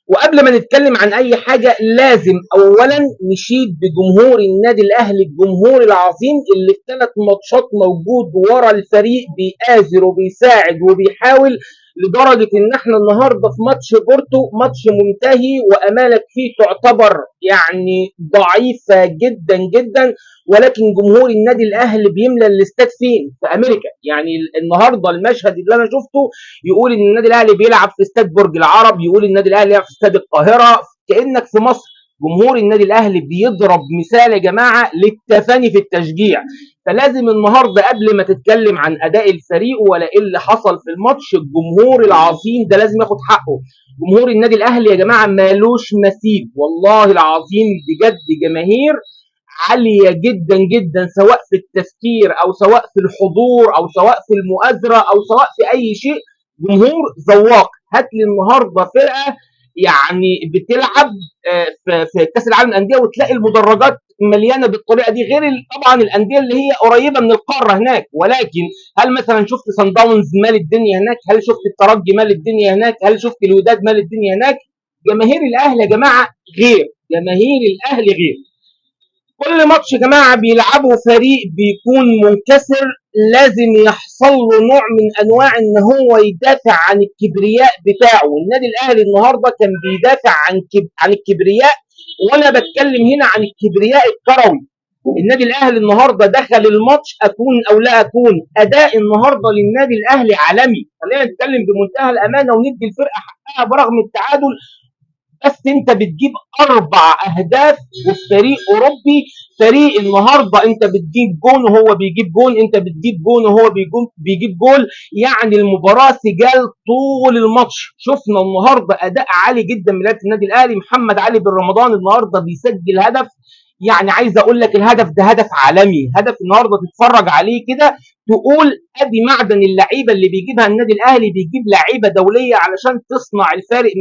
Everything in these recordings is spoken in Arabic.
وقبل ما نتكلم عن اي حاجه لازم اولا نشيد بجمهور النادي الاهلي، الجمهور العظيم اللي في 3 ماتشات موجود ورا الفريق بيآزر وبيساعد وبيحاول، لدرجه ان احنا النهارده في ماتش بورتو ماتش منتهي وامالك فيه تعتبر يعني ضعيفه جدا جدا، ولكن جمهور النادي الاهلي بيملى الاستاد فين؟ في امريكا. يعني النهارده المشهد اللي انا شفته يقول ان النادي الاهلي بيلعب في استاد برج العرب، يقول النادي الاهلي بيلعب في استاد القاهره، كانك في مصر. جمهور النادي الاهلي بيضرب مثال يا جماعه للتفاني في التشجيع. فلازم النهارده قبل ما تتكلم عن اداء الفريق ولا ايه اللي حصل في الماتش، الجمهور العظيم ده لازم ياخد حقه. جمهور النادي الاهلي يا جماعه مالوش مثيل، والله العظيم بجد جماهير عاليه جدا جدا، سواء في التفكير او سواء في الحضور او سواء في المؤازره او سواء في اي شيء. جمهور ذواق. هات لي النهارده فرقه يعني بتلعب في كاس العالم للانديه وتلاقي المدرجات مليانه بالطريقه دي، غير طبعا الانديه اللي هي قريبه من القاره هناك. ولكن هل مثلا شفت سان داونز مال الدنيا هناك؟ هل شفت الترجي مال الدنيا هناك؟ هل شفت الوداد مال الدنيا هناك؟ جماهير الاهلي يا جماعه غير، جماهير الاهلي غير. كل ماتش يا جماعه بيلعبوا فريق بيكون منكسر لازم يحصل له نوع من انواع ان هو يدافع عن الكبرياء بتاعه. النادي الاهلي النهارده كان بيدافع عن الكبرياء، وانا بتكلم هنا عن الكبرياء الكروي. النادي الاهلي النهارده دخل الماتش، اكون او لا اكون، اداء النهارده للنادي الاهلي عالمي. خلينا نتكلم بمنتهى الامانه وندي الفرقه حقها برغم التعادل. بس انت بتجيب 4 اهداف وفي فريق اوروبي، فريق النهارده انت بتجيب جون وهو بيجيب جون، انت بتجيب جون وهو بيجيب جول. يعني المباراه سجال طول الماتش. شفنا النهارده اداء عالي جدا من لعيبه النادي الاهلي. محمد علي بن رمضان النهارده بيسجل هدف، يعني عايز اقول لك الهدف ده هدف عالمي، هدف النهارده تتفرج عليه كده تقول ادي معدن اللعيبه اللي بيجيبها النادي الاهلي، بيجيب لعيبه دوليه علشان تصنع الفارق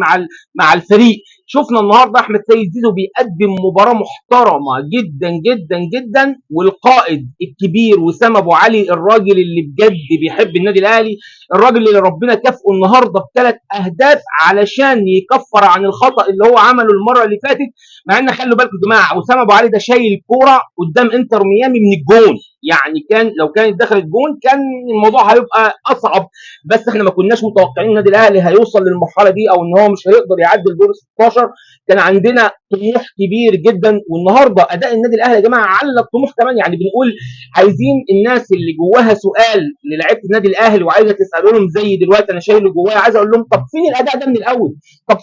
مع الفريق. شفنا النهارده احمد سيد زيزو بيقدم مباراه محترمه جدا جدا جدا، والقائد الكبير وسام ابو علي الراجل اللي بجد بيحب النادي الاهلي، الراجل اللي ربنا كافئه النهارده ب3 اهداف علشان يكفر عن الخطا اللي هو عمله المره اللي فاتت. مع ان خلوا بالكم يا جماعه وسام ابو علي ده شايل كوره قدام انتر ميامي من الجون، يعني كان لو كانت دخلت جون كان الموضوع هيبقى اصعب. بس احنا ما كناش متوقعين النادي الاهلي هيوصل للمرحله دي او ان هو مش هيقدر يعدي الدور 16. كان عندنا طموح كبير جدا، والنهارده اداء النادي الاهلي يا جماعه على الطموح كمان. يعني بنقول عايزين الناس اللي جواها سؤال للاعيبه النادي الاهلي وعايزه تسالهم زي دلوقتي انا شايله جوايا، عايز اقول لهم طب فين الاداء ده من الاول؟ طب